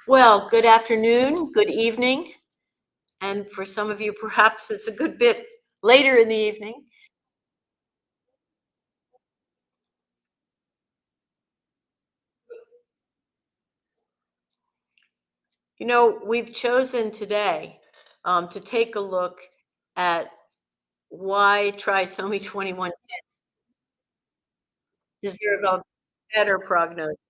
Well, good afternoon, good evening, and for some of you, perhaps it's a good bit later in the evening. You know, we've chosen today to take a look at why trisomy 21 kids deserve a better prognosis.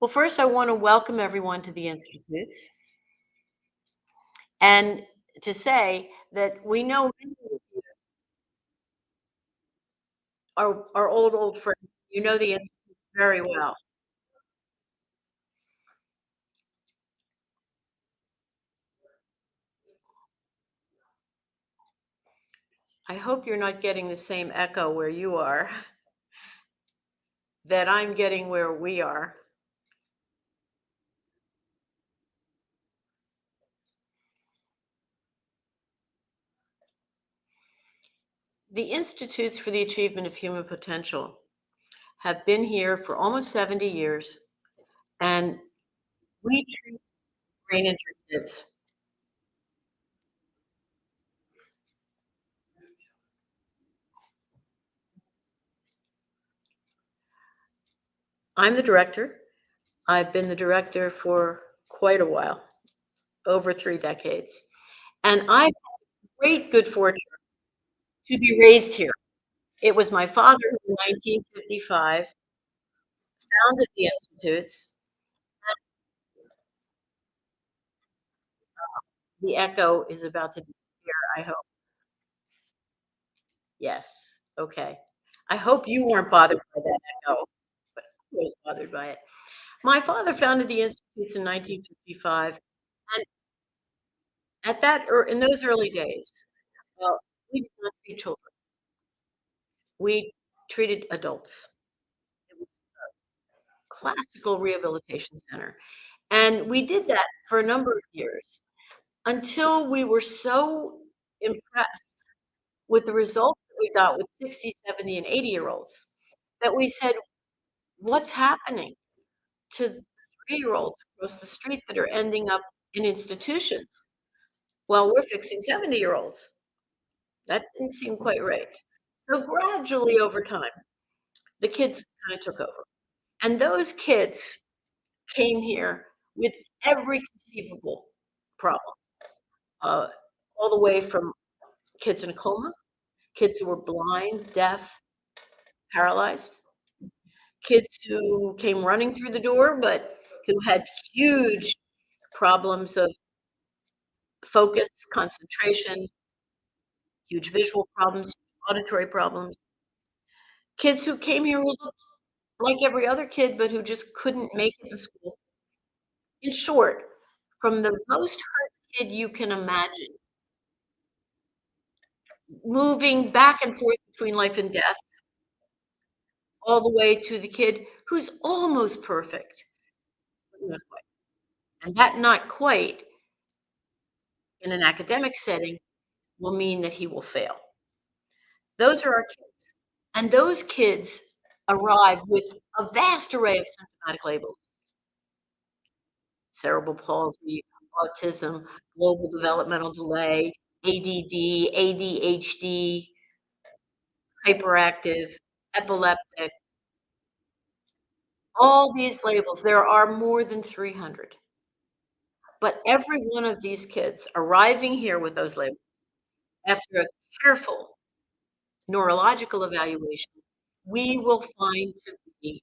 Well, first, I want to welcome everyone to the Institute and to say that we know many of you are our old friends. You know the Institute very well. I hope you're not getting the same echo where you are that I'm getting where we are. The Institutes for the Achievement of Human Potential have been here for almost 70 years, and we treat brain injury kids. I'm the director. I've been the director for quite a while, over 3 decades. And I've had great good fortune to be raised here. It was my father who in 1955 founded the Institutes. The echo is about to disappear, I hope. Yes. Okay. I hope you weren't bothered by that echo, but I was bothered by it. My father founded the Institutes in 1955, and at that in those early days, we did not treat children. We treated adults. It was a classical rehabilitation center, and we did that for a number of years until we were so impressed with the results that we got with 60, 70, and 80-year-olds that we said, "What's happening to the 3-year-olds across the street that are ending up in institutions? Well, we're fixing 70-year-olds." That didn't seem quite right. So gradually over time, the kids kind of took over. And those kids came here with every conceivable problem, uh, all the way from kids in a coma, kids who were blind, deaf, paralyzed, kids who came running through the door, but who had huge problems of focus, concentration, huge visual problems, auditory problems, kids who came here who looked like every other kid, but who just couldn't make it to school. In short, from the most hurt kid you can imagine, moving back and forth between life and death, all the way to the kid who's almost perfect, but not quite. And that not quite in an academic setting will mean that he will fail. Those are our kids. And those kids arrive with a vast array of symptomatic labels: cerebral palsy, autism, global developmental delay, ADD, ADHD, hyperactive, epileptic, all these labels. There are more than 300. But every one of these kids arriving here with those labels, after a careful neurological evaluation, we will find to be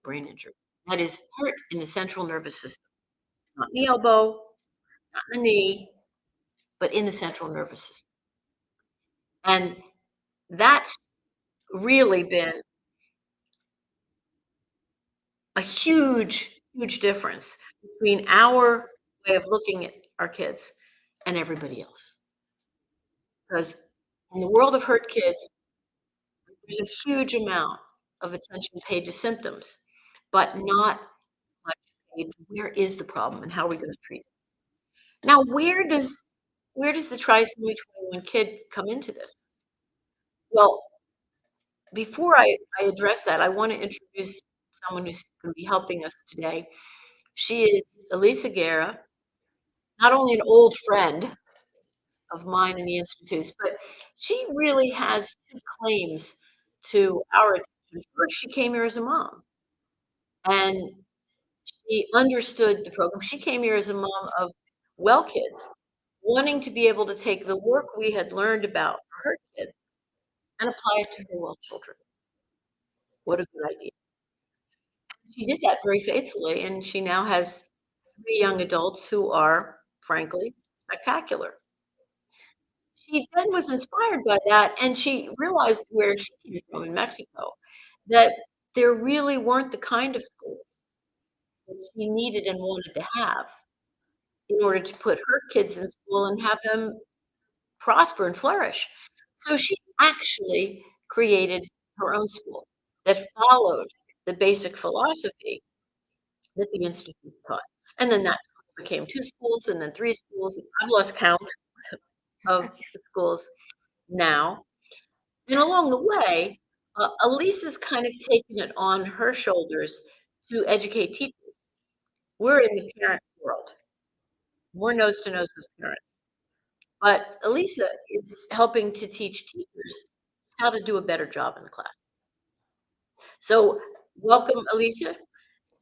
brain injury. That is hurt in the central nervous system, not in the elbow, not in the knee, but in the central nervous system. And that's really been a huge, huge difference between our way of looking at our kids and everybody else. Because in the world of hurt kids, there's a huge amount of attention paid to symptoms, but not much paid to where is the problem and how are we gonna treat it. Now, where does the trisomy 21 kid come into this? Well, before I address that, I wanna introduce someone who's gonna be helping us today. She is Elisa Guerra, not only an old friend of mine in the institutes, but she really has 2 claims to our attention. First, she came here as a mom, and she understood the program. She came here as a mom of well kids, wanting to be able to take the work we had learned about her kids and apply it to her well children. What a good idea. She did that very faithfully, and she now has 3 young adults who are, frankly, spectacular. She then was inspired by that, and she realized where she came from in Mexico, that there really weren't the kind of schools that she needed and wanted to have in order to put her kids in school and have them prosper and flourish. So she actually created her own school that followed the basic philosophy that the institute taught. And then that school became 2 schools and then 3 schools. I've lost count of the schools now. And along the way, Elisa's kind of taken it on her shoulders to educate teachers. We're in the parent world. We're nose to nose with parents. But Elisa is helping to teach teachers how to do a better job in the class. So welcome, Elisa.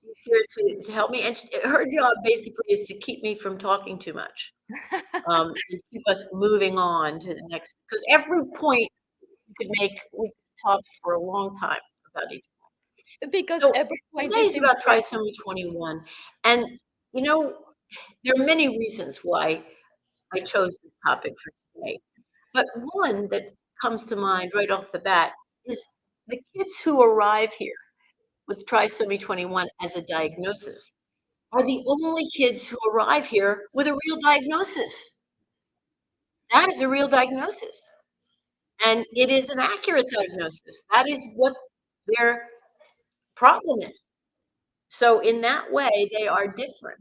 She's here to help me. And her job basically is to keep me from talking too much, and keep us moving on to the next. Because every point we could talk for a long time about each. Because So every point today is is about important. trisomy 21. And, you know, there are many reasons why I chose this topic for today. But one that comes to mind right off the bat is the kids who arrive here with trisomy 21 as a diagnosis are the only kids who arrive here with a real diagnosis. That is a real diagnosis. And it is an accurate diagnosis. That is what their problem is. So in that way, they are different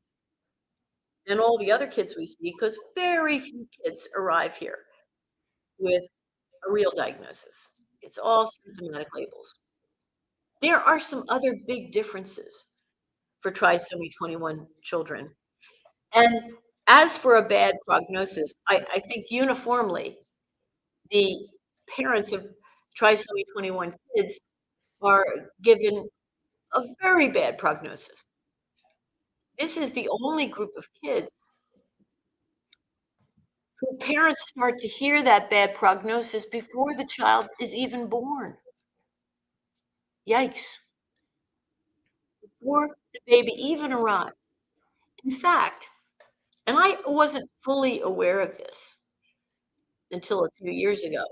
than all the other kids we see because very few kids arrive here with a real diagnosis. It's all symptomatic labels. There are some other big differences for trisomy 21 children. And as for a bad prognosis, I think uniformly the parents of trisomy 21 kids are given a very bad prognosis. This is the only group of kids who parents start to hear that bad prognosis before the child is even born. Yikes. Before the baby even arrives. In fact, and I wasn't fully aware of this until a few years ago.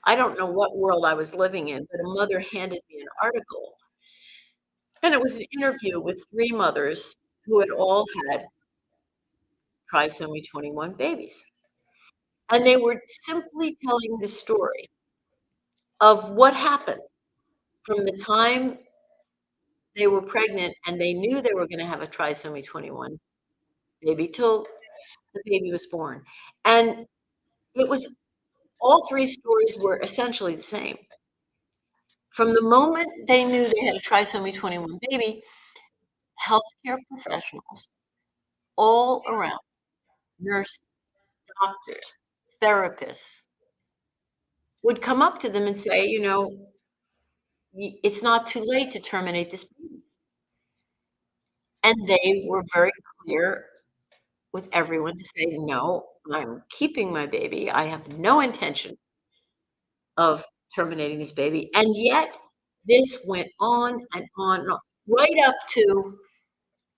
I don't know what world I was living in, but a mother handed me an article, and it was an interview with 3 mothers who had all had trisomy 21 babies. And they were simply telling the story of what happened from the time they were pregnant and they knew they were gonna have a trisomy 21 baby till the baby was born. And it was all 3 stories were essentially the same. From the moment they knew they had a trisomy 21 baby, healthcare professionals all around, nurses, doctors, therapists, would come up to them and say, it's not too late to terminate this baby. And they were very clear with everyone to say, no, I'm keeping my baby. I have no intention of terminating this baby. And yet this went on and on, right up to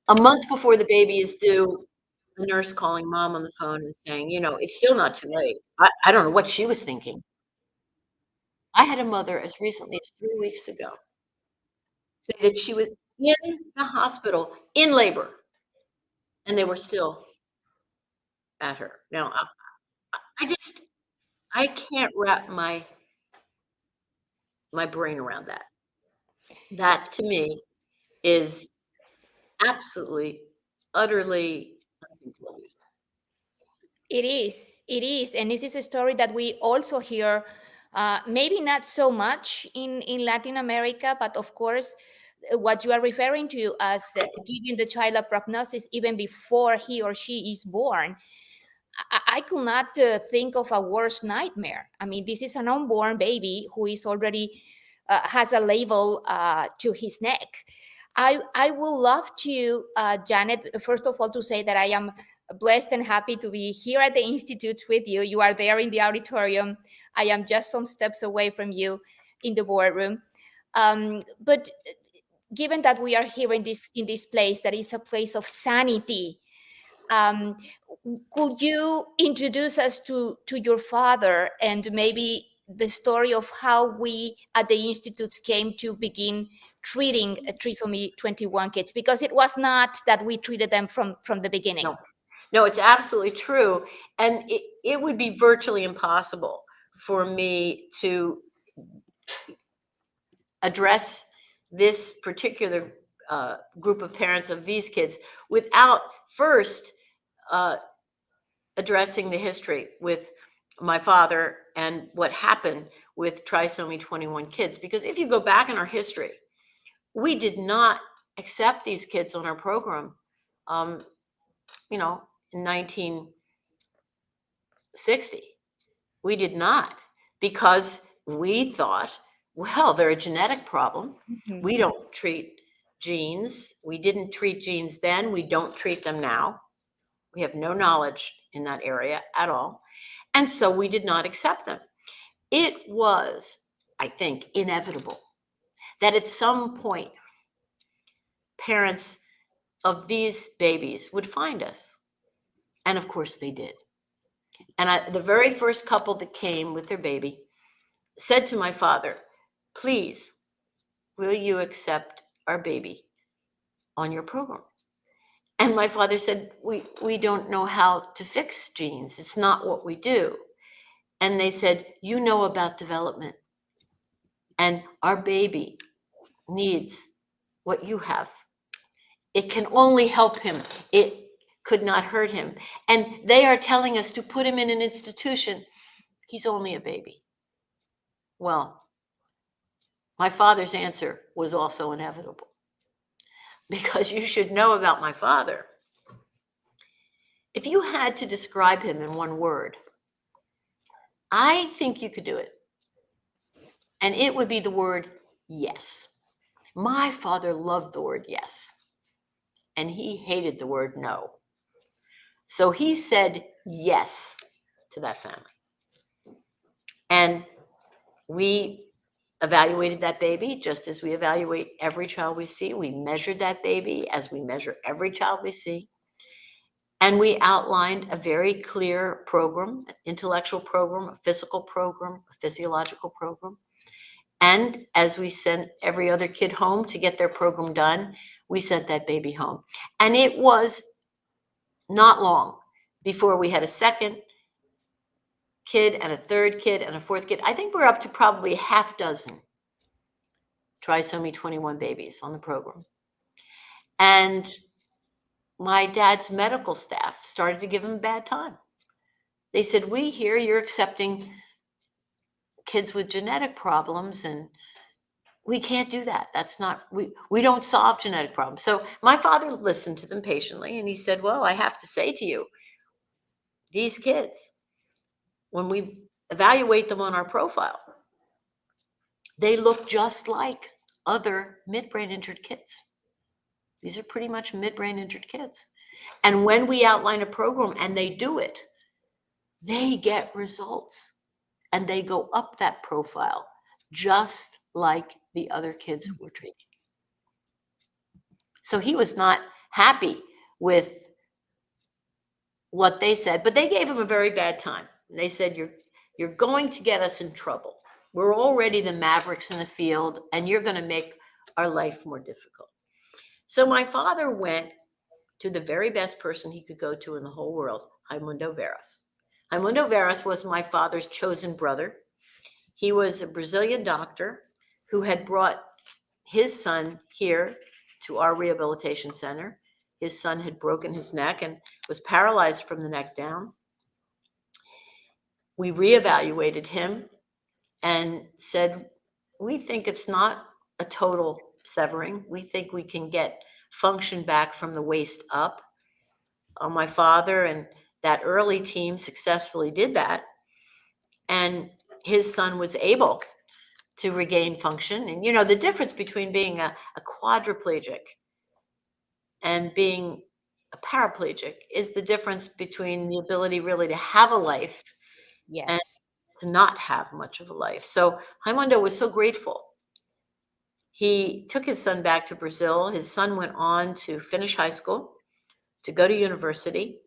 a month before the baby is due, the nurse calling mom on the phone and saying, it's still not too late. I don't know what she was thinking. I had a mother as recently as 3 weeks ago say that she was in the hospital in labor and they were still at her. Now, I just, I can't wrap my brain around that. That to me is absolutely, utterly unthinkable. It is, and this is a story that we also hear, maybe not so much in Latin America, but of course, what you are referring to as giving the child a prognosis even before he or she is born. I could not think of a worse nightmare. I mean, this is an unborn baby who is already has a label to his neck. I would love to, Janet, first of all, to say that I am blessed and happy to be here at the Institute with you. You are there in the auditorium. I am just some steps away from you in the boardroom. But given that we are here in this place, that is a place of sanity, um, could you introduce us to your father and maybe the story of how we at the institutes came to begin treating trisomy 21 kids? Because it was not that we treated them from the beginning. No, no, it's absolutely true. And it would be virtually impossible for me to address this particular group of parents of these kids without first addressing the history with my father and what happened with trisomy 21 kids. Because if you go back in our history, we did not accept these kids on our program, in 1960. We did not, because we thought, well, they're a genetic problem. Mhm. We don't treat genes. We didn't treat genes then. We don't treat them now. We have no knowledge in that area at all. And so we did not accept them. It was, I think, inevitable that at some point, parents of these babies would find us. And of course they did. And the very first couple that came with their baby said to my father, please, will you accept our baby on your program? And my father said, we don't know how to fix genes. It's not what we do. And they said, you know about development. And our baby needs what you have. It can only help him. It could not hurt him. And they are telling us to put him in an institution. He's only a baby. Well, my father's answer was also inevitable, because you should know about my father. If you had to describe him in one word, I think you could do it. And it would be the word yes. My father loved the word yes, and he hated the word no. So he said yes to that family. And we evaluated that baby just as we evaluate every child we see. We measured that baby as we measure every child we see. And we outlined a very clear program, an intellectual program, a physical program, a physiological program. And as we sent every other kid home to get their program done, we sent that baby home. And it was not long before we had a second kid and a third kid and a fourth kid. I think we're up to probably half dozen trisomy 21 babies on the program. And my dad's medical staff started to give him a bad time. They said, we hear you're accepting kids with genetic problems, and we can't do that. That's not, we don't solve genetic problems. So my father listened to them patiently, and he said, well, I have to say to you, these kids, when we evaluate them on our profile, they look just like other midbrain injured kids. These are pretty much midbrain injured kids. And when we outline a program and they do it, they get results and they go up that profile just like the other kids we're treating. So he was not happy with what they said, but they gave him a very bad time. They said, you're going to get us in trouble. We're already the mavericks in the field, and you're going to make our life more difficult. So my father went to the very best person he could go to in the whole world, Raimundo Veras. Raimundo Veras was my father's chosen brother. He was a Brazilian doctor who had brought his son here to our rehabilitation center. His son had broken his neck and was paralyzed from the neck down. We reevaluated him and said, we think it's not a total severing. We think we can get function back from the waist up. My father and that early team successfully did that. And his son was able to regain function. And, you know, the difference between being a quadriplegic and being a paraplegic is the difference between the ability really to have a life and Yes. to not have much of a life. So Raimundo was so grateful. He took his son back to Brazil. His son went on to finish high school, to go to university,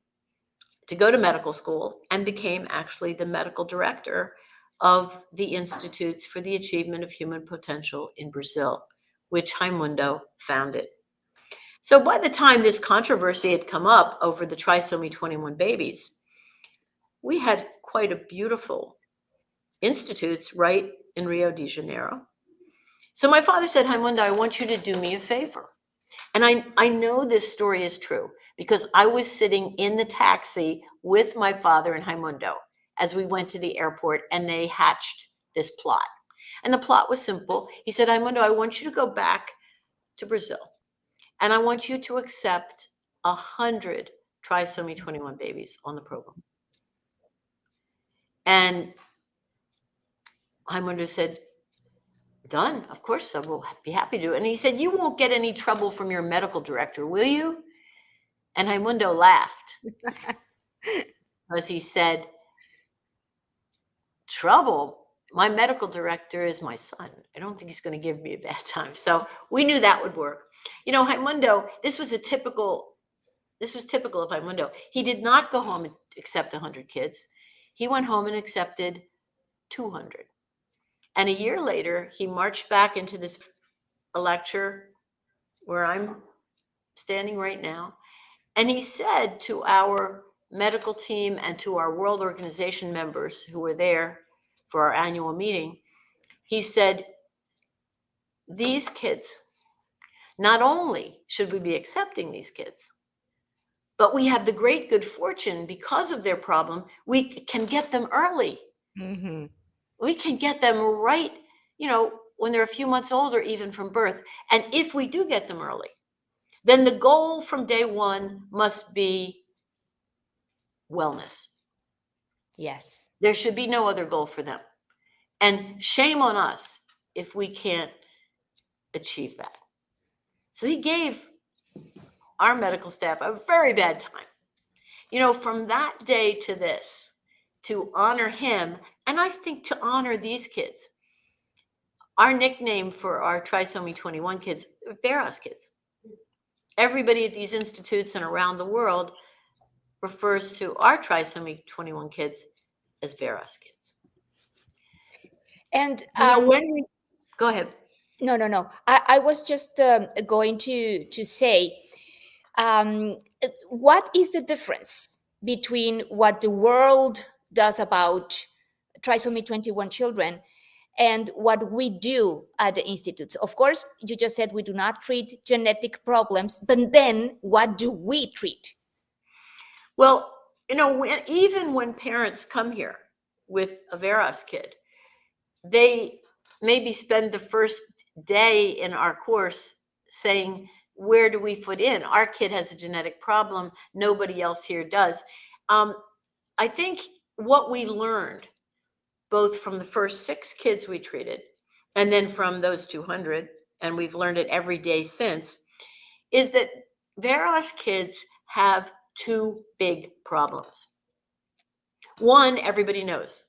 to go to medical school, and became actually the medical director of the Institutes for the Achievement of Human Potential in Brazil, which Raimundo founded. So by the time this controversy had come up over the trisomy 21 babies, we had quite a beautiful institutes right in Rio de Janeiro. So my father said, Raimundo, I want you to do me a favor. And I know this story is true because I was sitting in the taxi with my father and Raimundo as we went to the airport, and they hatched this plot. And the plot was simple. He said, Raimundo, I want you to go back to Brazil, and I want you to accept 100 trisomy 21 babies on the program. And Raimundo said, done. Of course, I will be happy to. And he said, you won't get any trouble from your medical director, will you? And Raimundo laughed because he said, trouble? My medical director is my son. I don't think he's going to give me a bad time. So we knew that would work. You know, Raimundo, this was typical of Raimundo. He did not go home and accept 100 kids. He went home and accepted 200. And a year later, he marched back into this lecture where I'm standing right now. And he said to our medical team and to our World Organization members who were there for our annual meeting, he said, these kids, not only should we be accepting these kids, but we have the great good fortune because of their problem, we can get them early. Mm-hmm. We can get them right, you know, when they're a few months old or even from birth. And if we do get them early, then the goal from day one must be wellness. Yes. There should be no other goal for them. And shame on us if we can't achieve that. So he gave our medical staff a very bad time. You know, from that day to this, to honor him, and I think to honor these kids, our nickname for our trisomy 21 kids, Veras kids. Everybody at these institutes and around the world refers to our trisomy 21 kids as Veras kids. And go ahead. No. I was just going to say, what is the difference between what the world does about trisomy 21 children and what we do at the institutes? Of course, you just said we do not treat genetic problems, but then what do we treat? Well, you know, even when parents come here with a Veras kid, they maybe spend the first day in our course saying, where do we fit in? Our kid has a genetic problem. Nobody else here does. I think what we learned, both from the first 6 kids we treated, and then from those 200, and we've learned it every day since, is that Veros kids have 2 big problems. One, everybody knows,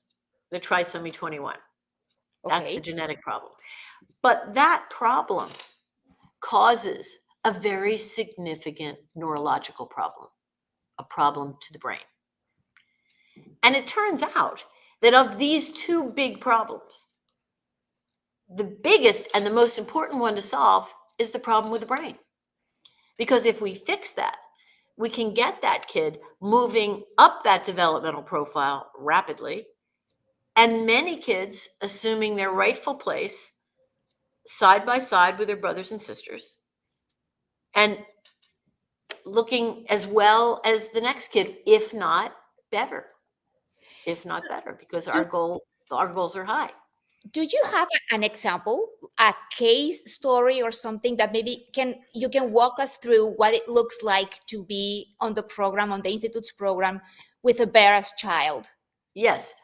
the trisomy 21. That's the Okay. genetic problem. But that problem causes a very significant neurological problem, a problem to the brain. And it turns out that of these 2 big problems, the biggest and the most important one to solve is the problem with the brain. Because if we fix that, we can get that kid moving up that developmental profile rapidly, and many kids assuming their rightful place side by side with their brothers and sisters, and looking as well as the next kid, if not better, because Do, our goals are high. do you have an example, a case story or something that maybe you can walk us through what it looks like to be on the program, on the Institute's program with a Bears child? Yes,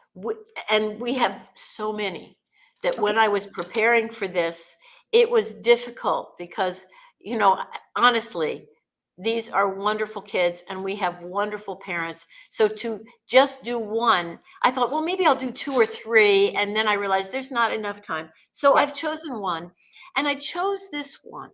and we have so many that Okay. when I was preparing for this, it was difficult because, honestly, these are wonderful kids and we have wonderful parents. So to just do one, I thought, well, maybe I'll do 2 or 3. And then I realized there's not enough time. So Yeah. I've chosen one, and I chose this one,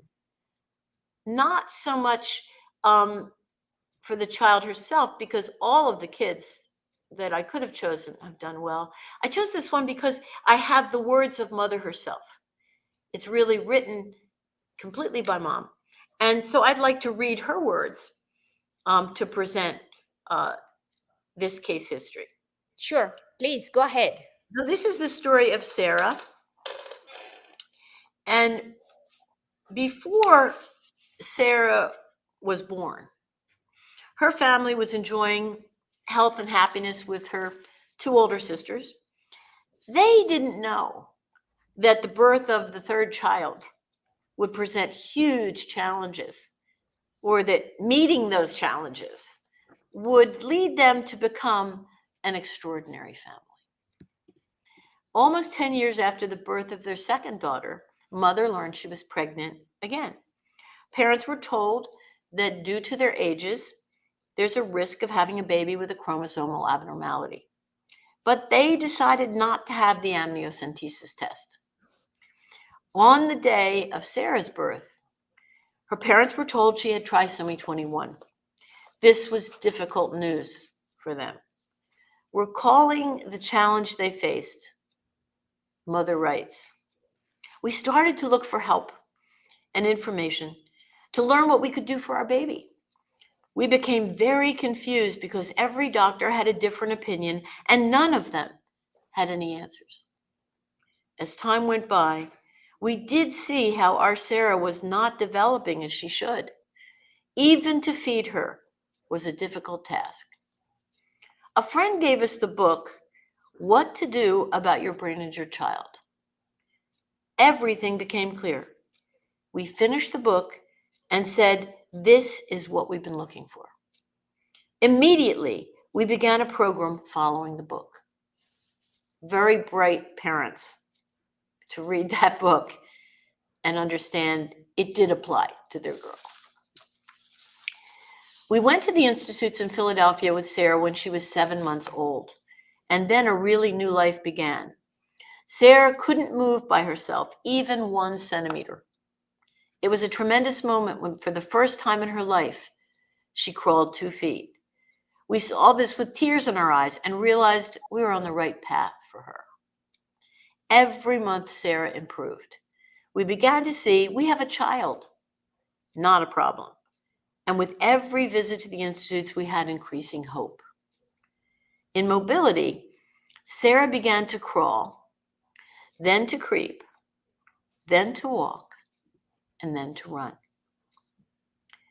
not so much for the child herself, because all of the kids that I could have chosen have done well. I chose this one because I have the words of mother herself. It's really written completely by mom. And so I'd like to read her words to present uh, this case history. Sure. Please go ahead. Now, this is the story of Sarah. And before Sarah was born, her family was enjoying health and happiness with her 2 older sisters. They didn't know that the birth of the 3rd child would present huge challenges, or that meeting those challenges would lead them to become an extraordinary family. Almost 10 years after the birth of their 2nd daughter, mother learned she was pregnant again. Parents were told that due to their ages, there's a risk of having a baby with a chromosomal abnormality. But they decided not to have the amniocentesis test. On the day of Sarah's birth, her parents were told she had trisomy 21. This was difficult news for them. Recalling the challenge they faced, mother writes, "We started to look for help and information to learn what we could do for our baby. We became very confused because every doctor had a different opinion and none of them had any answers. As time went by, we did see how our Sarah was not developing as she should. Even to feed her was a difficult task. A friend gave us the book, What to Do About Your Brain and Your Child. Everything became clear. We finished the book and said, this is what we've been looking for. Immediately, we began a program following the book. Very bright parents to read that book and understand it did apply to their girl. We went to the institutes in Philadelphia with Sarah when she was 7 months old, and then a really new life began. Sarah couldn't move by herself, even 1 centimeter. It was a tremendous moment when, for the first time in her life, she crawled 2 feet. We saw this with tears in our eyes and realized we were on the right path for her. Every month, Sarah improved. We began to see we have a child, not a problem. And with every visit to the institutes, we had increasing hope. In mobility, Sarah began to crawl, then to creep, then to walk, and then to run.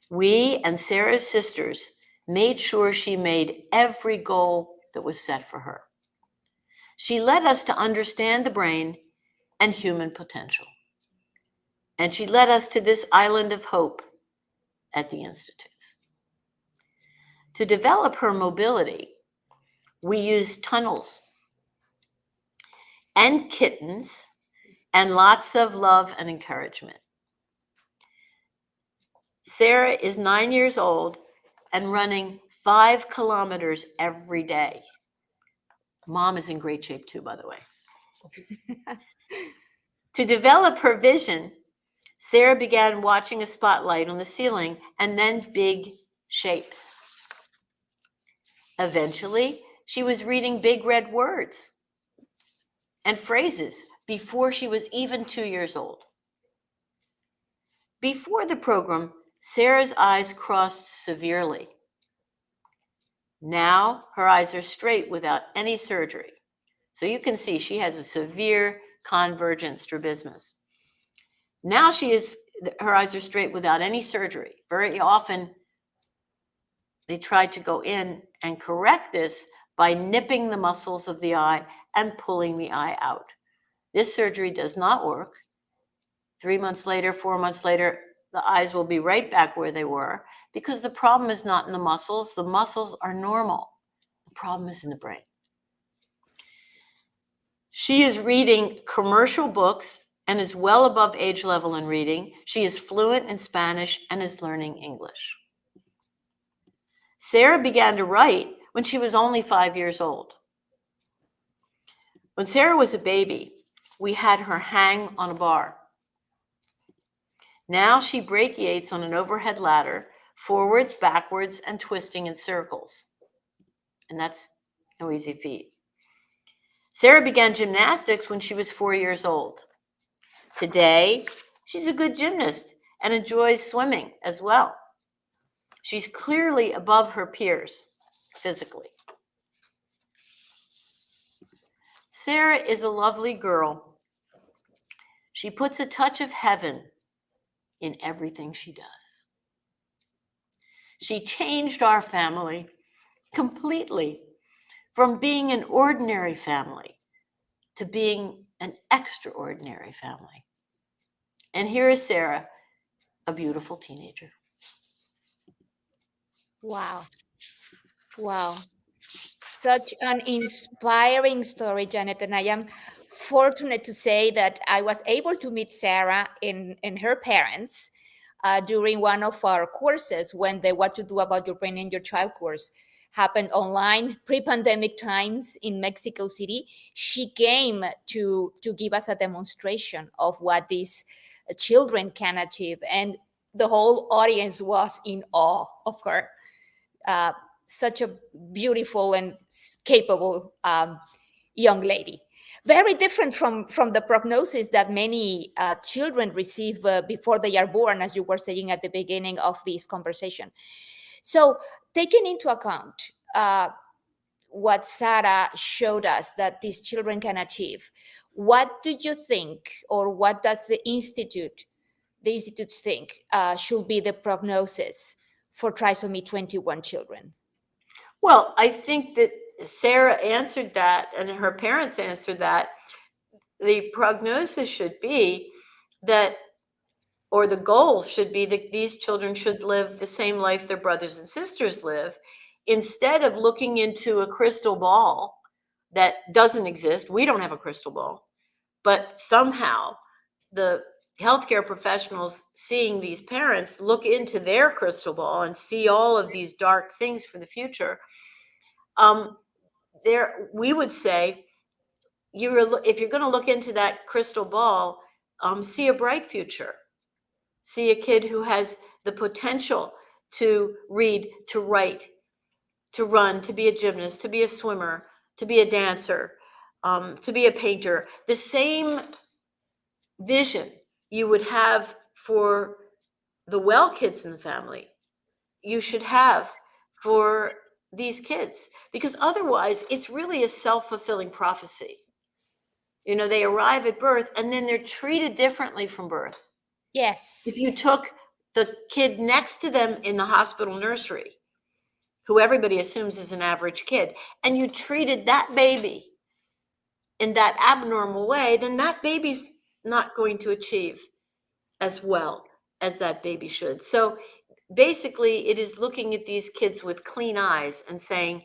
We and Sarah's sisters made sure she made every goal that was set for her. She led us to understand the brain and human potential. And she led us to this island of hope at the institutes. To develop her mobility, we used tunnels and kittens and lots of love and encouragement. Sarah is 9 years old and running 5 kilometers every day. Mom is in great shape too, by the way. To develop her vision, Sarah began watching a spotlight on the ceiling and then big shapes. Eventually, she was reading big red words and phrases before she was even 2 years old. Before the program, Sarah's eyes crossed severely. Now her eyes are straight without any surgery. So you can see she has a severe convergent strabismus. Now her eyes are straight without any surgery. Very often they try to go in and correct this by nipping the muscles of the eye and pulling the eye out. This surgery does not work. 3 months later, 4 months later, the eyes will be right back where they were because the problem is not in the muscles. The muscles are normal. The problem is in the brain. She is reading commercial books and is well above age level in reading. She is fluent in Spanish and is learning English. Sarah began to write when she was only 5 years old. When Sarah was a baby, we had her hang on a bar. Now she brachiates on an overhead ladder, forwards, backwards, and twisting in circles. And that's no easy feat. Sarah began gymnastics when she was 4 years old. Today, she's a good gymnast and enjoys swimming as well. She's clearly above her peers physically. Sarah is a lovely girl. She puts a touch of heaven in everything she does. She changed our family completely from being an ordinary family to being an extraordinary family. And here is Sarah, a beautiful teenager. Wow. Wow. Such an inspiring story, Janet. And I am fortunate to say that I was able to meet Sarah and her parents during one of our courses when the What to Do About Your Brain and Your Child course happened online, pre-pandemic times in Mexico City. She came to give us a demonstration of what these children can achieve. And the whole audience was in awe of her. Such a beautiful and capable young lady. Very different from the prognosis that many children receive before they are born, as you were saying at the beginning of this conversation. So, taking into account what Sarah showed us that these children can achieve, what do you think, or what does the institutes think should be the prognosis for trisomy 21 children? Well, I think that Sarah answered that and her parents answered that. The prognosis should be that, or the goal should be that these children should live the same life their brothers and sisters live, instead of looking into a crystal ball that doesn't exist. We don't have a crystal ball, but somehow the healthcare professionals seeing these parents look into their crystal ball and see all of these dark things for the future. We would say, if you're going to look into that crystal ball, see a bright future. See a kid who has the potential to read, to write, to run, to be a gymnast, to be a swimmer, to be a dancer, to be a painter. The same vision you would have for the well kids in the family, you should have for these kids, because otherwise it's really a self-fulfilling prophecy. You know, they arrive at birth and then they're treated differently from birth. Yes. If you took the kid next to them in the hospital nursery, who everybody assumes is an average kid, and you treated that baby in that abnormal way, then that baby's not going to achieve as well as that baby should. So basically, it is looking at these kids with clean eyes and saying,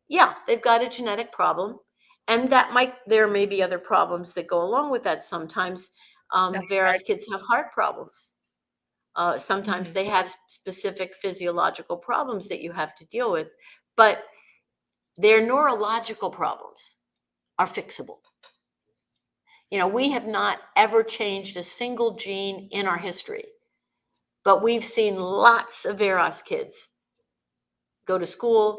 yeah, they've got a genetic problem. And there may be other problems that go along with that. Sometimes The Vera's heart. kids have heart problems. Sometimes Mhm. they have specific physiological problems that you have to deal with, but their neurological problems are fixable. We have not ever changed a single gene in our history, but we've seen lots of Veros kids go to school,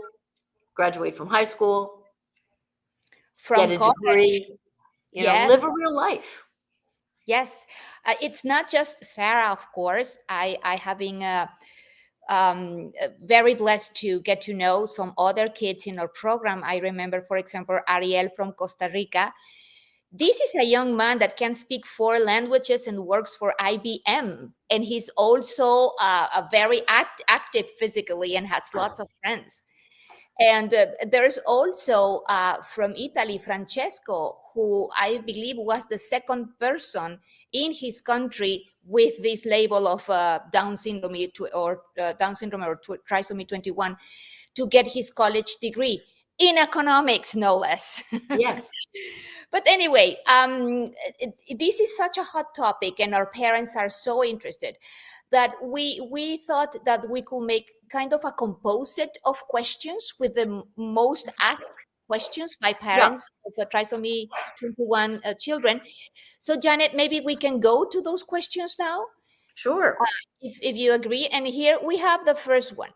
graduate from high school, get From a college. degree, Yes. live a real life. Yes. It's not just Sarah, of course. I have been very blessed to get to know some other kids in our program. I remember, for example, Ariel from Costa Rica. This is a young man that can speak 4 languages and works for IBM. And he's also a very active physically and has lots of friends. And there's also from Italy, Francesco, who I believe was the second person in his country with this label of Down syndrome or trisomy 21 to get his college degree in economics, no less. Yes. But anyway, this is such a hot topic, and our parents are so interested that we thought that we could make kind of a composite of questions with the most asked questions by Yeah, parents of a trisomy 21 children. So, Janet, maybe we can go to those questions now, sure. if you agree. And here we have the first one.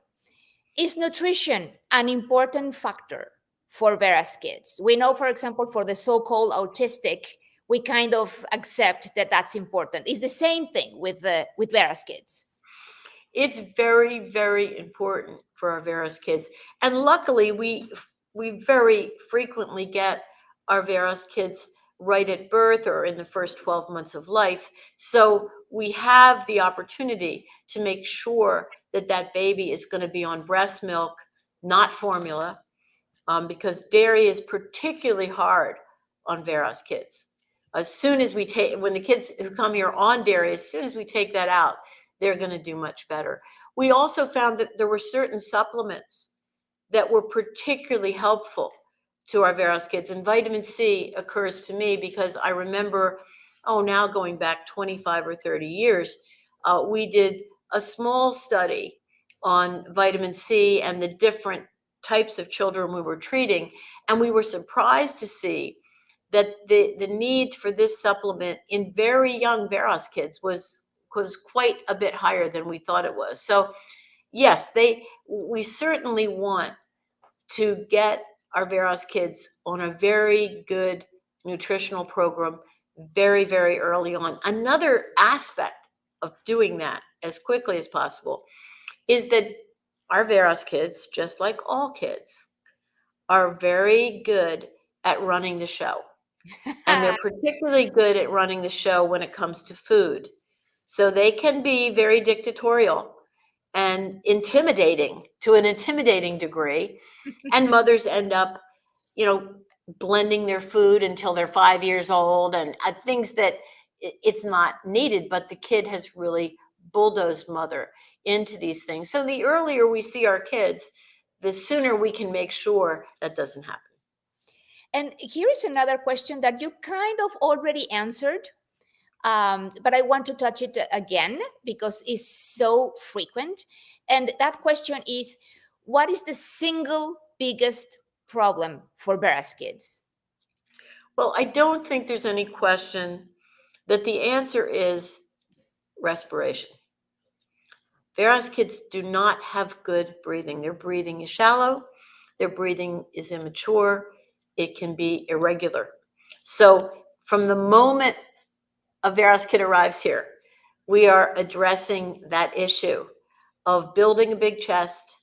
Is nutrition an important factor for Vera's kids? We know, for example, for the so-called autistic, we kind of accept that that's important. It's the same thing with Vera's kids. It's very, very important for our Veros kids. And luckily, we very frequently get our Veros kids right at birth or in the first 12 months of life. So we have the opportunity to make sure that that baby is going to be on breast milk, not formula, because dairy is particularly hard on Veros kids. As soon as when the kids who come here on dairy, as soon as we take that out, they're going to do much better. We also found that there were certain supplements that were particularly helpful to our Veros kids. And vitamin C occurs to me because I remember, now going back 25 or 30 years, we did a small study on vitamin C and the different types of children we were treating. And we were surprised to see that the need for this supplement in very young Veros kids was quite a bit higher than we thought it was. So yes, we certainly want to get our Veros kids on a very good nutritional program very, very early on. Another aspect of doing that as quickly as possible is that our Veros kids, just like all kids, are very good at running the show. And they're particularly good at running the show when it comes to food. So they can be very dictatorial and intimidating to an intimidating degree. And mothers end up, you know, blending their food until they're 5 years old and things that it's not needed, but the kid has really bulldozed mother into these things. So the earlier we see our kids, the sooner we can make sure that doesn't happen. And here is another question that you kind of already answered, but I want to touch it again because it's so frequent. And that question is, what is the single biggest problem for Vera's kids? Well, I don't think there's any question that the answer is respiration. Vera's kids do not have good breathing. Their breathing is shallow, their breathing is immature, it can be irregular. So, from the moment a Vera's kid arrives here, we are addressing that issue of building a big chest,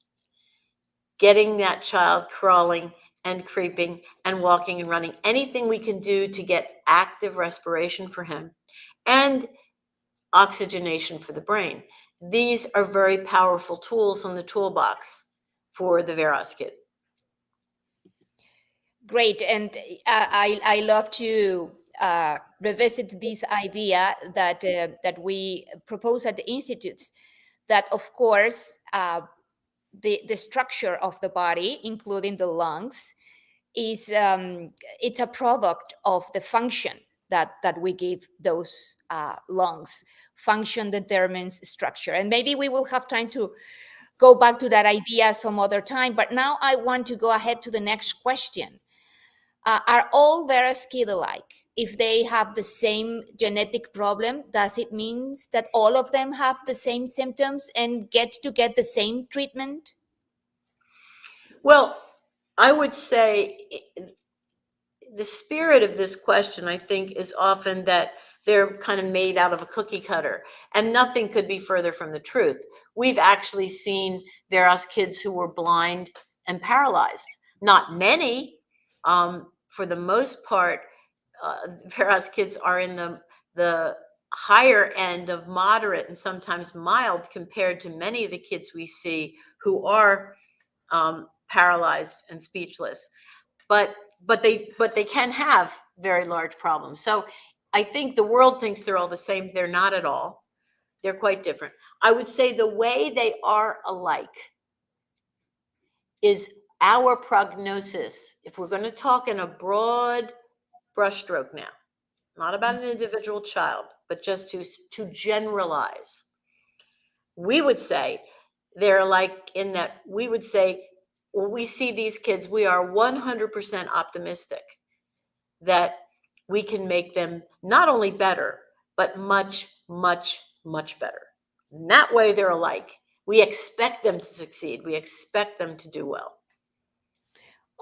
getting that child crawling and creeping and walking and running. Anything we can do to get active respiration for him and oxygenation for the brain. These are very powerful tools in the toolbox for the Veros kid. Great. And I love to revisit this idea that we propose at the institutes, that of course the structure of the body, including the lungs, is it's a product of the function that we give those lungs. Function determines structure, and maybe we will have time to go back to that idea some other time. But now I want to go ahead to the next question. Are all Vera's kids alike? If they have the same genetic problem, does it mean that all of them have the same symptoms and get the same treatment? Well, I would say the spirit of this question, I think, is often that they're kind of made out of a cookie cutter, and nothing could be further from the truth. We've actually seen Vera's kids who were blind and paralyzed. Not many. For the most part, Vera's kids are in the higher end of moderate and sometimes mild compared to many of the kids we see who are paralyzed and speechless. But they can have very large problems. So I think the world thinks they're all the same. They're not at all. They're quite different. I would say the way they are alike is our prognosis. If we're going to talk in a broad brushstroke now, not about an individual child, but just to generalize, we would say they're like in that we would say, when we see these kids, we are 100% optimistic that we can make them not only better, but much, much, much better. And that way they're alike. We expect them to succeed. We expect them to do well.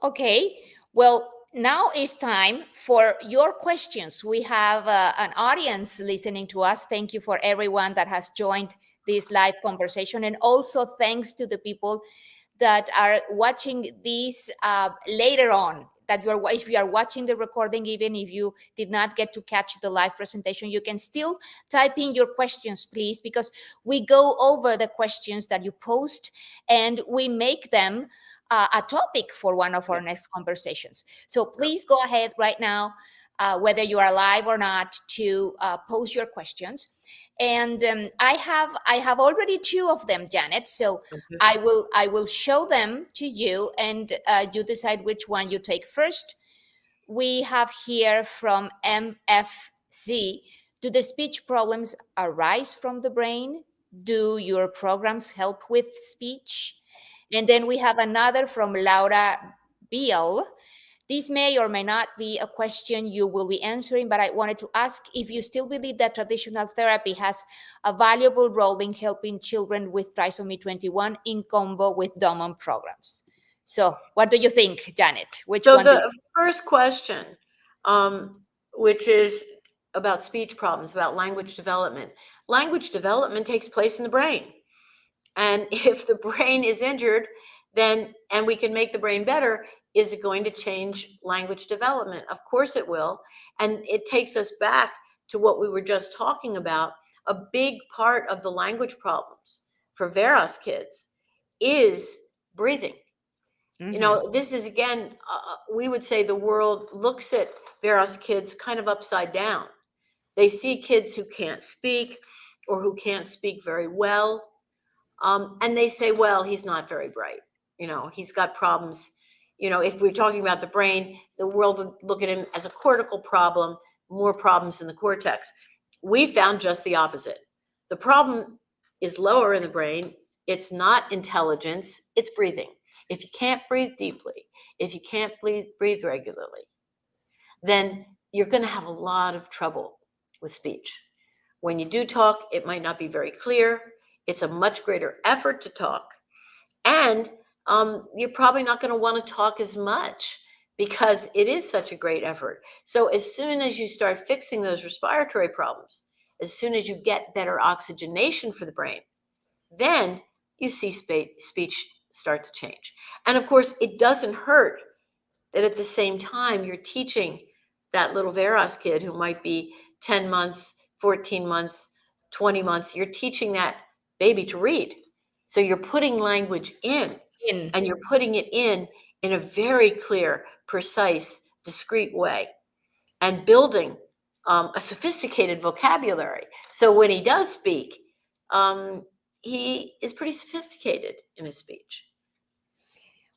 Okay, well, now it's time for your questions. We have an audience listening to us. Thank you for everyone that has joined this live conversation. And also thanks to the people that are watching this later on. That if you are watching the recording, even if you did not get to catch the live presentation, you can still type in your questions, please, because we go over the questions that you post and we make them a topic for one of our next conversations. So please go ahead right now, whether you are live or not, to post your questions. And I have already two of them, Janet. So I will show them to you, and you decide which one you take first. We have here from MFZ. Do the speech problems arise from the brain? Do your programs help with speech? And then we have another from Laura Beal. This may or may not be a question you will be answering, but I wanted to ask if you still believe that traditional therapy has a valuable role in helping children with trisomy 21 in combo with Doman programs. So what do you think, Janet? So the first question, which is about speech problems, about language development. Language development takes place in the brain. And if the brain is injured, then, and we can make the brain better, is it going to change language development? Of course it will. And it takes us back to what we were just talking about. A big part of the language problems for Vera's kids is breathing. You know, this is, again, we would say the world looks at Vera's kids kind of upside down. They see kids who can't speak or who can't speak very well. And they say, well, he's not very bright. You know, he's got problems. You know, if we're talking about the brain, the world would look at him as a cortical problem, more problems in the cortex. We found just the opposite. The problem is lower in the brain. It's not intelligence, it's breathing. If you can't breathe deeply, if you can't breathe regularly, then you're going to have a lot of trouble with speech. When you do talk, it might not be very clear. It's a much greater effort to talk. And you're probably not going to want to talk as much because it is such a great effort. So as soon as you start fixing those respiratory problems, as soon as you get better oxygenation for the brain, then you see speech start to change. And of course, it doesn't hurt that at the same time you're teaching that little Vera's kid who might be 10 months, 14 months, 20 months, you're teaching that baby to read. So you're putting language in. And you're putting it in a very clear, precise, discrete way and building a sophisticated vocabulary. So when he does speak, he is pretty sophisticated in his speech.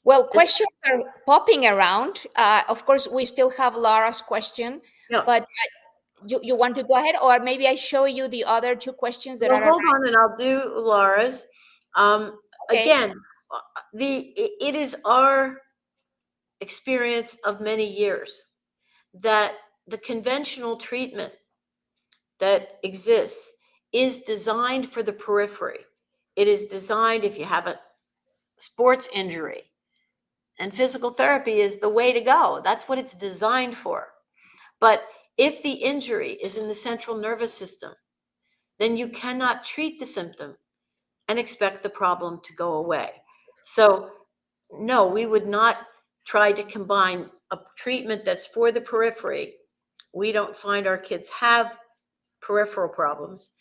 Well, This, questions are popping around. Of course, we still have Laura's question, no, but you want to go ahead, or maybe I show you the other two questions that well, are hold arriving. on, and I'll do Laura's. Okay. Again, it is our experience of many years that the conventional treatment that exists is designed for the periphery. It is designed if you have a sports injury, and physical therapy is the way to go. That's what it's designed for. But if the injury is in the central nervous system, then you cannot treat the symptom and expect the problem to go away. So, no, we would not try to combine a treatment that's for the periphery. We don't find our kids have peripheral problems.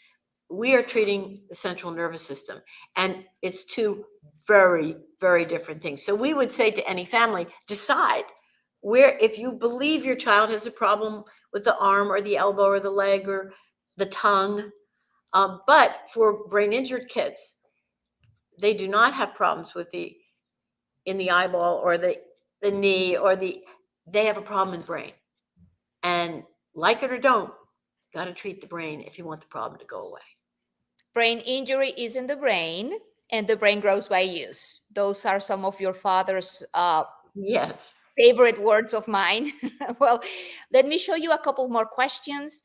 We are treating the central nervous system, and it's two very, very different things. So we would say to any family, decide where, if you believe your child has a problem with the arm or the elbow or the leg or the tongue, but for brain injured kids, they do not have problems with the in the eyeball or the knee or they have a problem in the brain. And like it or don't, got to treat the brain if you want the problem to go away. Brain injury is in the brain, and the brain grows by use. Those are some of your father's Yes. favorite words of mine. Well, let me show you a couple more questions.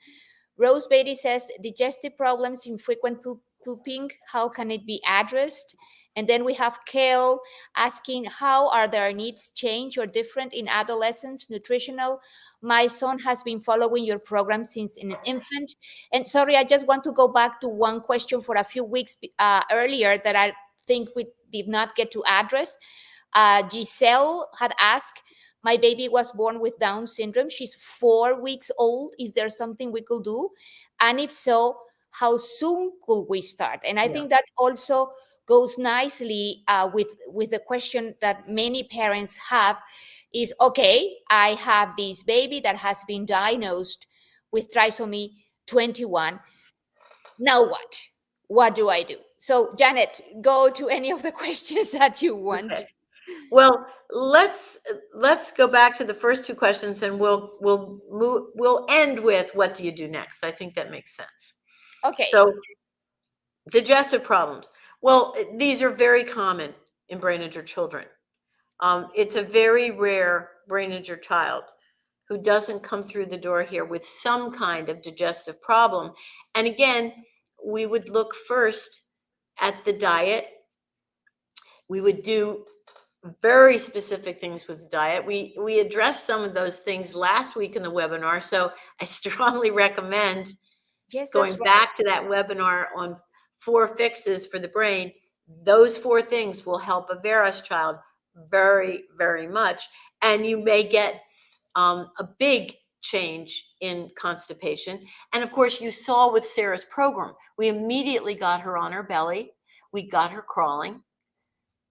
Rose Beatty says, digestive problems, infrequent pooping, how can it be addressed? And then we have Kale asking, how are their needs change or different in adolescence, nutritional? My son has been following your program since an infant. And sorry, I just want to go back to one question for a few weeks earlier that I think we did not get to address. Giselle had asked, my baby was born with Down syndrome. She's 4 weeks old. Is there something we could do? And if so, how soon could we start? And I Yeah. think that also goes nicely with the question that many parents have is, okay, I have this baby that has been diagnosed with trisomy 21. Now what? What do I do? So, Janet, go to any of the questions that you want. Okay. Well, let's go back to the first two questions, and we'll end with what do you do next. I think that makes sense. Okay. So, digestive problems. Well, these are very common in brain injured children. It's a very rare brain injured child who doesn't come through the door here with some kind of digestive problem. And again, we would look first at the diet. We would do very specific things with the diet. We addressed some of those things last week in the webinar, so I strongly recommend Yes, going that's right. back to that webinar on 4 fixes for the brain. Those 4 things will help a Veros child very, very much, and you may get a big change in constipation. And of course, you saw with Sarah's program, we immediately got her on her belly, we got her crawling,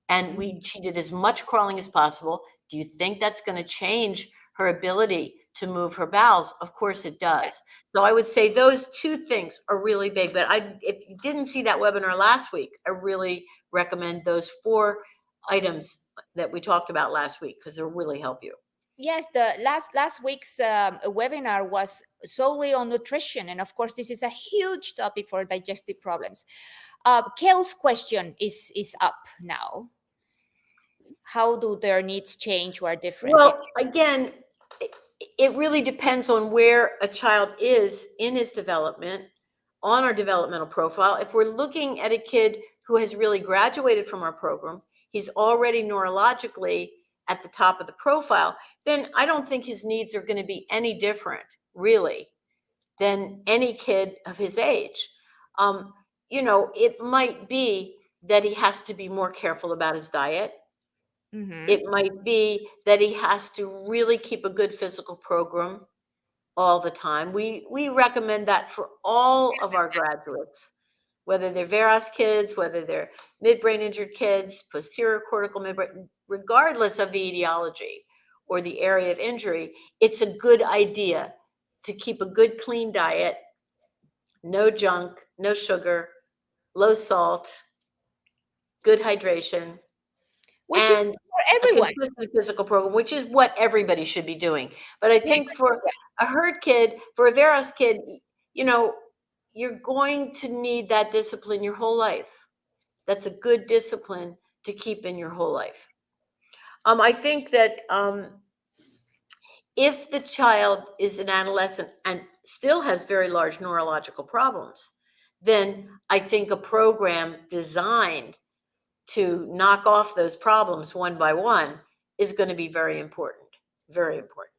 and she did as much crawling as possible. Do you think that's going to change her ability to move her bowels? Of course it does. So I would say those 2 things are really big. But if you didn't see that webinar last week, I really recommend those 4 items that we talked about last week because they'll really help you. Yes, the last week's webinar was solely on nutrition, and of course, this is a huge topic for digestive problems. Kale's question is up now. How do their needs change or are different? Well, again, it really depends on where a child is in his development on our developmental profile. If we're looking at a kid who has really graduated from our program, he's already neurologically at the top of the profile, then I don't think his needs are going to be any different, really, than any kid of his age. It might be that he has to be more careful about his diet. It might be that he has to really keep a good physical program all the time. We recommend that for all of our graduates, whether they're Veros kids, whether they're midbrain injured kids, posterior cortical midbrain, regardless of the etiology or the area of injury, it's a good idea to keep a good, clean diet, no junk, no sugar, low salt, good hydration, which is and for a everyone. consistent physical program, which is what everybody should be doing. But I Yeah, think for a herd kid, for a Veros kid, you know, you're going to need that discipline your whole life. That's a good discipline to keep in your whole life. I think that if the child is an adolescent and still has very large neurological problems, then I think a program designed to knock off those problems one by one is going to be very important. Very important.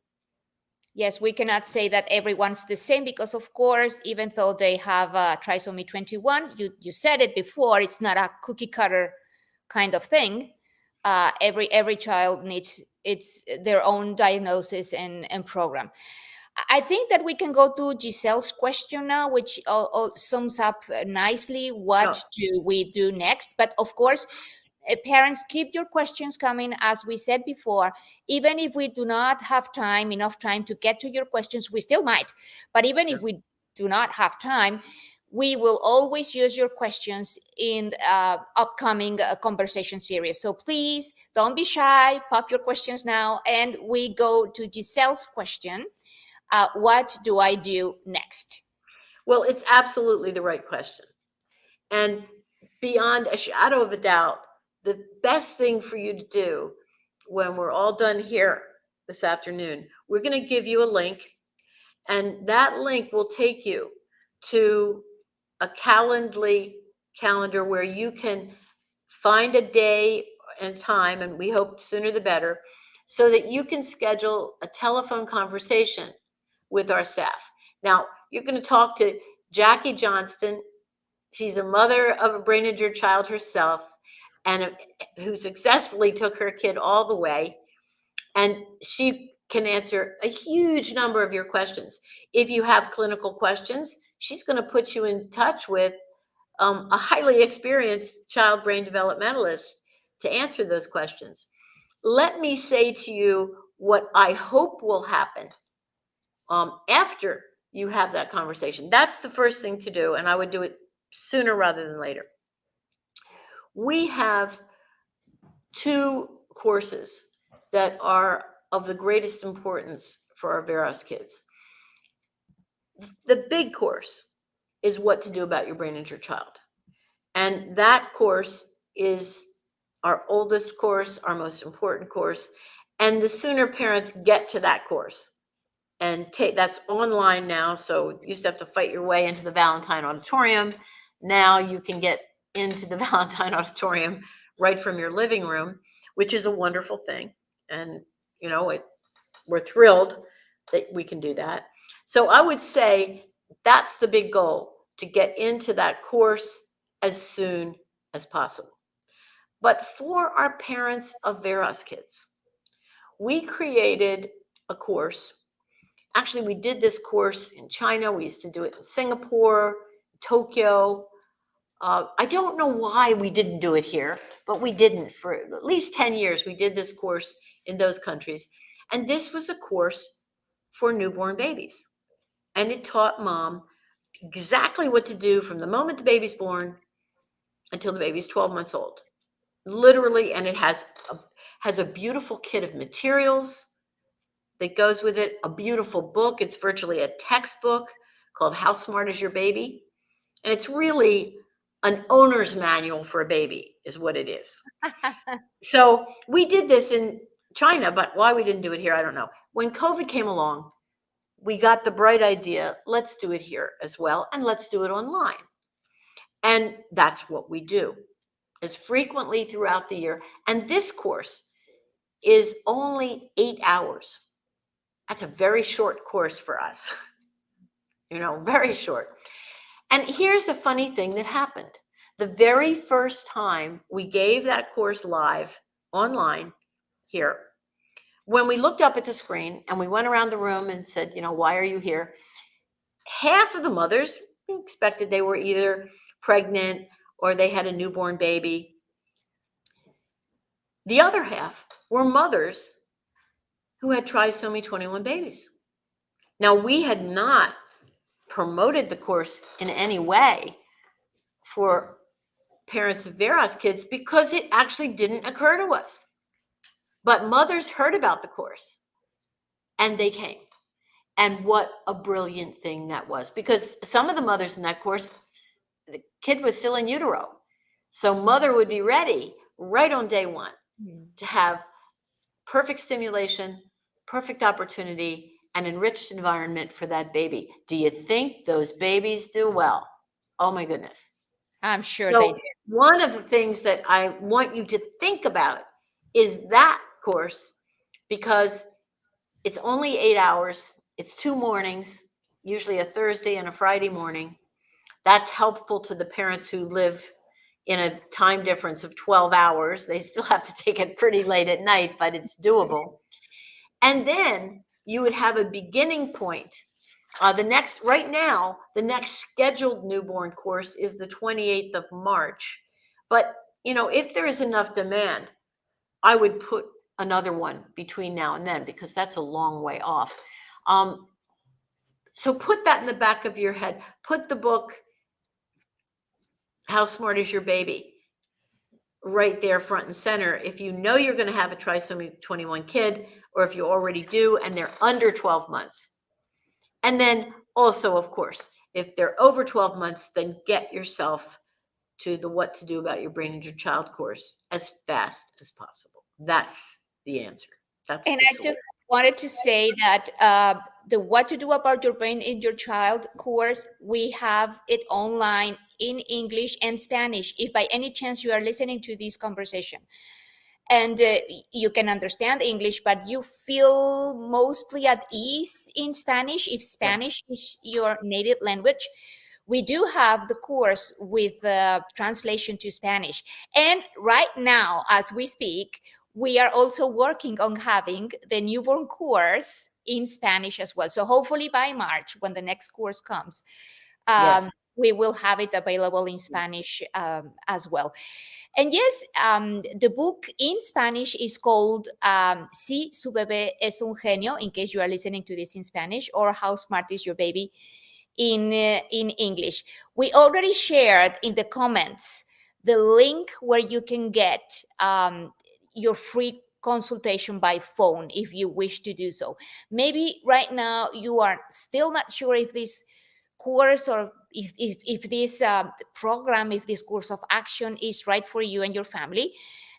yes, we cannot say that everyone's the same because, of course, even though they have trisomy 21, you said it before, it's not a cookie cutter kind of thing. Every child needs its their own diagnosis and program. I think that we can go to Giselle's question now, which sums up nicely Oh, what do we do next. But of course, parents, keep your questions coming. As we said before, even if we do not have enough time to get to your questions, we still might. But even if sure. we do not have time, we will always use your questions in upcoming conversation series. So please don't be shy. Pop your questions now. And we go to Giselle's question. What do I do next? Well, it's absolutely the right question. And beyond a shadow of a doubt, the best thing for you to do when we're all done here this afternoon, we're going to give you a link, and that link will take you to a Calendly calendar where you can find a day and time, and we hope sooner the better, so that you can schedule a telephone conversation with our staff. Now, you're going to talk to Jackie Johnston. She's a mother of a brain injured child herself, and who successfully took her kid all the way. And she can answer a huge number of your questions. If you have clinical questions, she's going to put you in touch with a highly experienced child brain developmentalist to answer those questions. Let me say to you what I hope will happen after you have that conversation. That's the first thing to do, and I would do it sooner rather than later. We have two courses that are of the greatest importance for our Veros kids. The big course is what to do about your brain injured child. And that course is our oldest course, our most important course. And the sooner parents get to that course and take, that's online now. So you used to have to fight your way into the Valentine Auditorium. Now you can get into the Valentine Auditorium right from your living room, which is a wonderful thing. And, you know, we're thrilled that we can do that. So I would say that's the big goal, to get into that course as soon as possible. But for our parents of Veros kids, we created a course. Actually, we did this course in China. We used to do it in Singapore, Tokyo. I don't know why we didn't do it here, but we didn't. For at least 10 years, we did this course in those countries. And this was a course for newborn babies. And it taught mom exactly what to do from the moment the baby's born until the baby's 12 months old. Literally, and it has a beautiful kit of materials that goes with it, a beautiful book. It's virtually a textbook called How Smart Is Your Baby? And it's really an owner's manual for a baby is what it is. So we did this in China, but why we didn't do it here, I don't know. When COVID came along, we got the bright idea, let's do it here as well, and let's do it online. And that's what we do as frequently throughout the year. And this course is only 8 hours. That's a very short course for us, very short. And here's a funny thing that happened. The very first time we gave that course live online here, when we looked up at the screen and we went around the room and said, why are you here? Half of the mothers expected they were either pregnant or they had a newborn baby. The other half were mothers who had trisomy 21 babies. Now, we had not promoted the course in any way for parents of Veros kids because it actually didn't occur to us. But mothers heard about the course and they came. And what a brilliant thing that was, because some of the mothers in that course, the kid was still in utero. So mother would be ready right on day one to have perfect stimulation, perfect opportunity, and enriched environment for that baby. Do you think those babies do well? Oh my goodness. I'm sure they So do. one of the things that I want you to think about is that course, because it's only 8 hours. It's 2 mornings, usually a Thursday and a Friday morning. That's helpful to the parents who live in a time difference of 12 hours. They still have to take it pretty late at night, but it's doable. And then you would have a beginning point. Right now, the next scheduled newborn course is the 28th of March. But, if there is enough demand, I would put another one between now and then, because that's a long way off. So put that in the back of your head. Put the book, How Smart Is Your Baby, right there front and center. If you know you're going to have a trisomy 21 kid, or if you already do and they're under 12 months. And then also, of course, if they're over 12 months, then get yourself to the What to Do About Your Brain Injured Child course as fast as possible. That's the answer. That's And the I solution. just wanted to say that the What to Do About Your Brain in Your Child course, we have it online in English and Spanish. If by any chance you are listening to this conversation and you can understand English, but you feel mostly at ease in Spanish, if Spanish is your native language, we do have the course with translation to Spanish. And right now, as we speak, we are also working on having the newborn course in Spanish as well. So hopefully by March, when the next course comes, Yes. we will have it available in Spanish as well. And yes, the book in Spanish is called Si su bebé es un genio, in case you are listening to this in Spanish, or How Smart is Your Baby in English. We already shared in the comments the link where you can get your free consultation by phone if you wish to do so. Maybe right now you are still not sure if this course or if this program, if this course of action is right for you and your family,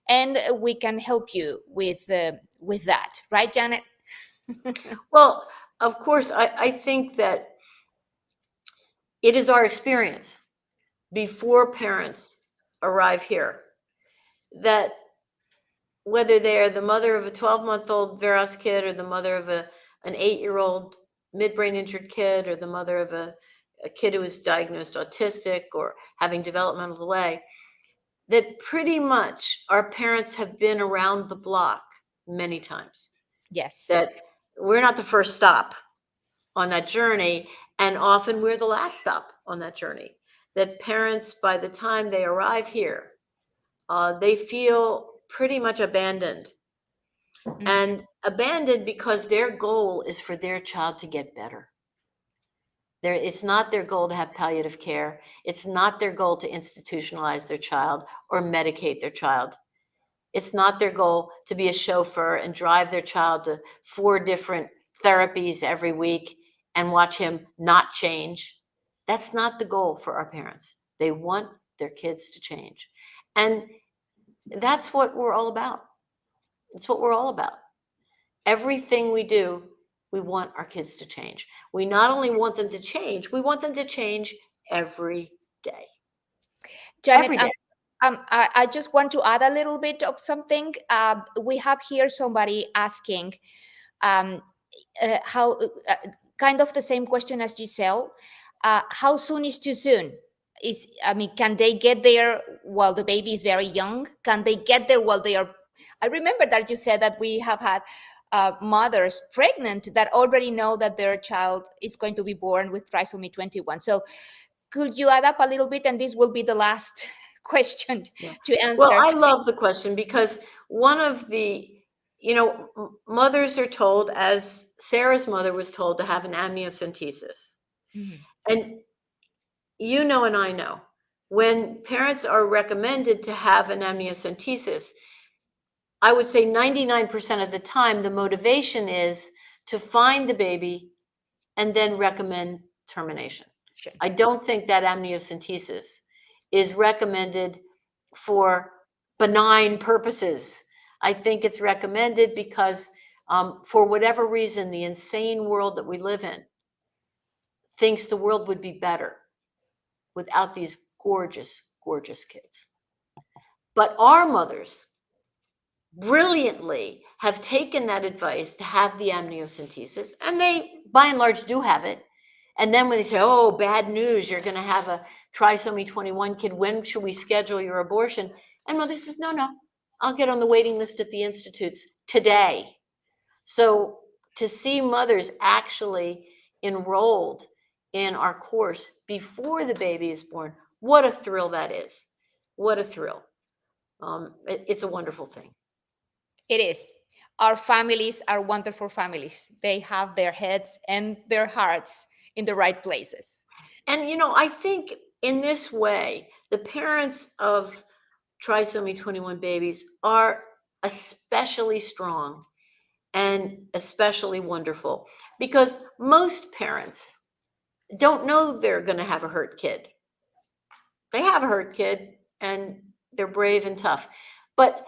and we can help you with that, right, Janet? Well, of course, I think that it is our experience before parents arrive here that whether they're the mother of a 12-month-old Veros kid, or the mother of an 8-year-old midbrain injured kid, or the mother of a kid who was diagnosed autistic or having developmental delay, that pretty much our parents have been around the block many times. Yes. That we're not the first stop on that journey, and often we're the last stop on that journey. That parents, by the time they arrive here, they feel pretty much abandoned. And abandoned because their goal is for their child to get better. It's not their goal to have palliative care. It's not their goal to institutionalize their child or medicate their child. It's not their goal to be a chauffeur and drive their child to 4 different therapies every week and watch him not change. That's not the goal for our parents. They want their kids to change. And that's what we're all about. It's what we're all about. Everything we do, we want our kids to change. We not only want them to change, we want them to change every day. Janet, Every day. I just want to add a little bit of something. We have here somebody asking how, kind of the same question as Giselle. How soon is too soon? Can they get there while the baby is very young? Can they get there while they are? I remember that you said that we have had mothers pregnant that already know that their child is going to be born with trisomy 21. So could you add up a little bit, and this will be the last question to answer? Well, I love the question, because one of the mothers are told, as Sarah's mother was told, to have an amniocentesis. Mhm. And and I know, when parents are recommended to have an amniocentesis, I would say 99% of the time, the motivation is to find the baby and then recommend termination. Sure. I don't think that amniocentesis is recommended for benign purposes. I think it's recommended because, for whatever reason, the insane world that we live in thinks the world would be better without these gorgeous, gorgeous kids. But our mothers brilliantly have taken that advice to have the amniocentesis, and they, by and large, do have it. And then when they say, oh, bad news, you're going to have a trisomy 21 kid, when should we schedule your abortion? And mother says, no, no, I'll get on the waiting list at the institutes today. So to see mothers actually enrolled in our course before the baby is born, what a thrill that is. What a thrill. It's a wonderful thing. It is. Our families are wonderful families. They have their heads and their hearts in the right places. And, I think in this way, the parents of trisomy 21 babies are especially strong and especially wonderful, because most parents don't know they're going to have a hurt kid. They have a hurt kid and they're brave and tough. But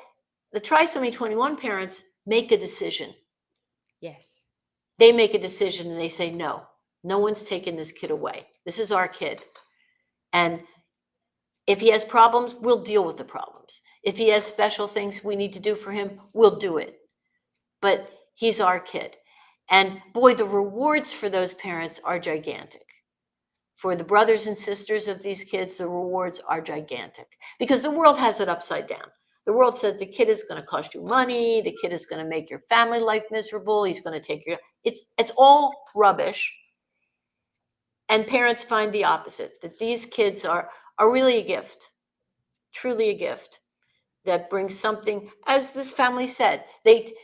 the trisomy 21 parents make a decision. Yes. They make a decision and they say, no, no one's taking this kid away. This is our kid. And if he has problems, we'll deal with the problems. If he has special things we need to do for him, we'll do it. But he's our kid. And boy, the rewards for those parents are gigantic. For the brothers and sisters of these kids, the rewards are gigantic, because the world has it upside down. The world says the kid is going to cost you money. The kid is going to make your family life miserable. He's going to take it's all rubbish. And parents find the opposite, that these kids are really a gift, truly a gift that brings something, as this family said,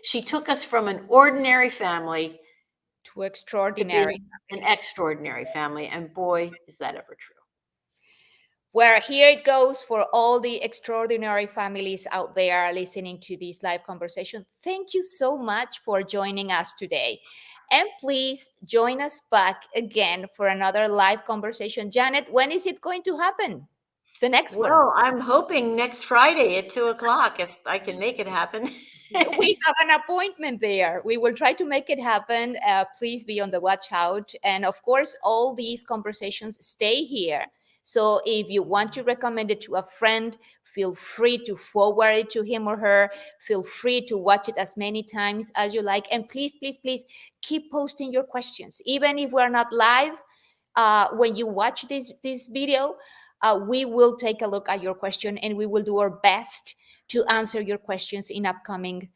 she took us from an ordinary family To to extraordinary. being an extraordinary family. And boy, is that ever true. Where here it goes for all the extraordinary families out there listening to this live conversation. Thank you so much for joining us today. And please join us back again for another live conversation. Janet, when is it going to happen? The next one. Well, I'm hoping next Friday at 2:00, if I can make it happen. We have an appointment there. We will try to make it happen. Please be on the watch out. And of course, all these conversations stay here. So if you want to recommend it to a friend, feel free to forward it to him or her. Feel free to watch it as many times as you like. And please, please, please keep posting your questions. Even if we're not live, when you watch this video, we will take a look at your question and we will do our best to answer your questions in upcoming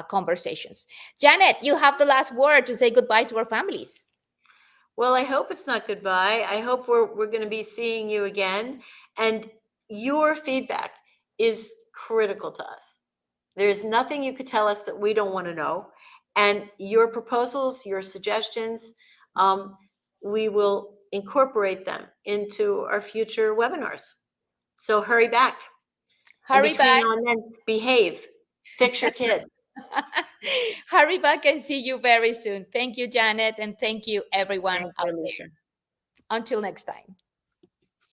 conversations. Janet, you have the last word to say goodbye to our families. Well, I hope it's not goodbye. I hope we're going to be seeing you again. And your feedback is critical to us. There's nothing you could tell us that we don't want to know. And your proposals, your suggestions, we will incorporate them into our future webinars. So hurry back. Hurry back. Now and then, behave. Fix your kid. Hurry back and see you very soon. Thank you, Janet, and thank you, everyone out there. Until next time.